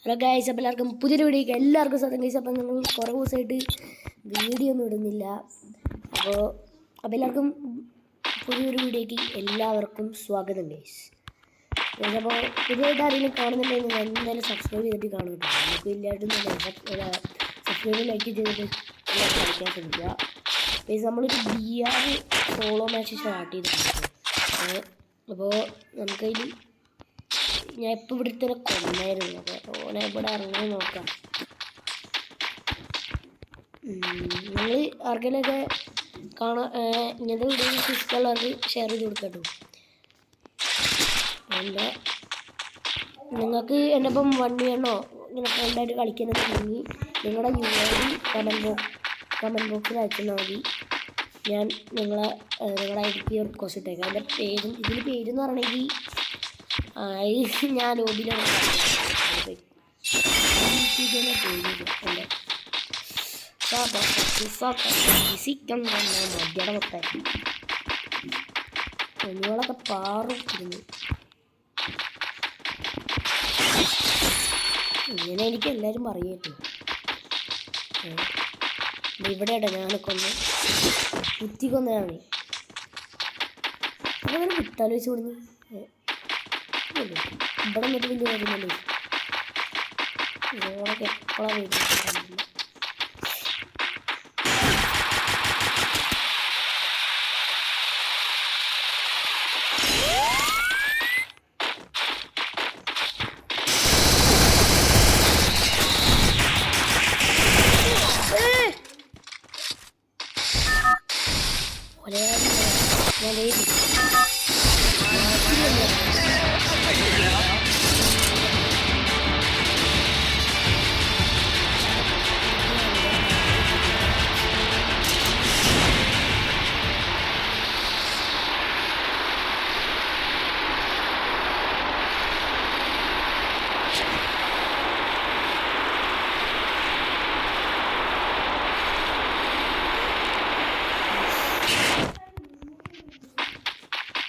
Hello guys, അപ്പോൾ എല്ലാവർക്കും പുതിയൊരു വീഡിയോയ്ക്ക് എല്ലാവർക്കും സ്വാഗതം ഗൈസ്. അപ്പോൾ നമ്മൾ കുറേ ദിവസമായിട്ട് വീഡിയോ ഒന്നും ഇടുന്നില്ല. അപ്പോൾ എല്ലാവർക്കും പുതിയൊരു വീഡിയോയ്ക്ക് എല്ലാവർക്കും സ്വാഗതം ഗൈസ്. അപ്പോൾ പുതിയതായിട്ട് ആരെങ്കിലും കാണുന്നുണ്ടെങ്കിൽ എന്തായാലും സബ്സ്ക്രൈബ് ചെയ്തിട്ട് കാണും കേട്ടോ. നമുക്ക് ഇല്ലായിട്ടും സബ്സ്ക്രൈബ് ലൈക്ക് ചെയ്തിട്ട് കളിക്കാൻ ശ്രമിക്കുക ഗൈസ്. നമ്മളൊരു BR സോളോ മാച്ച് സ്റ്റാർട്ട് ചെയ്തിട്ടുണ്ട്. അപ്പോൾ നമുക്കതിൽ ഞാൻ ഇപ്പോൾ ഇവിടെ തന്നെ കൊന്നായിരുന്നു. അപ്പോൾ ഓനെ ഇവിടെ ഇറങ്ങി നോക്കാം. നിങ്ങൾ ആർക്കെങ്കിലൊക്കെ ഇങ്ങനത്തെ വീഡിയോ ഇഷ്ടമുള്ളവർക്ക് ഷെയർ ചെയ്ത് കൊടുക്കട്ടോ. നിങ്ങൾക്ക് എൻ്റെ ഒപ്പം 1 ചെയ്യണോ ഇങ്ങനെ ഫ്രണ്ടായിട്ട് കളിക്കുന്നുണ്ടെങ്കിൽ നിങ്ങളുടെ UID കമൻറ്റ് ബോക്സിൽ അയച്ചാൽ മതി. ഞാൻ നിങ്ങളുടെ ഐഡിക്ക് റിക്വസ്റ്റ് ഇട്ടേക്കാം. എൻ്റെ പേരും ഇതിൽ പേരെന്ന് പറയണമെങ്കിൽ ഞാൻ ലോബിയിലാണ് മദ്യയുടെ മൊത്തം കുഞ്ഞുങ്ങളൊക്കെ പാറിക്കുന്നു. ഇങ്ങനെ എനിക്ക് എല്ലാവരും പറയട്ടോ. ഇവിടെയാട്ടോ ഞാനൊക്കെ ഒന്ന് കുത്തിക്കൊന്നതാണ്. അങ്ങനെ വിട്ടാലോ വെച്ച് കൊടുന്നു. ഇവിടെ എന്നിട്ട് വലിയ വരുന്നല്ലേ ഓളൊക്കെ എപ്പോഴാണ് വരുന്നത്.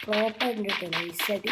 ഫ്ലോപ്പായിട്ടുണ്ട് കേട്ടോ നൈസായിട്ട്.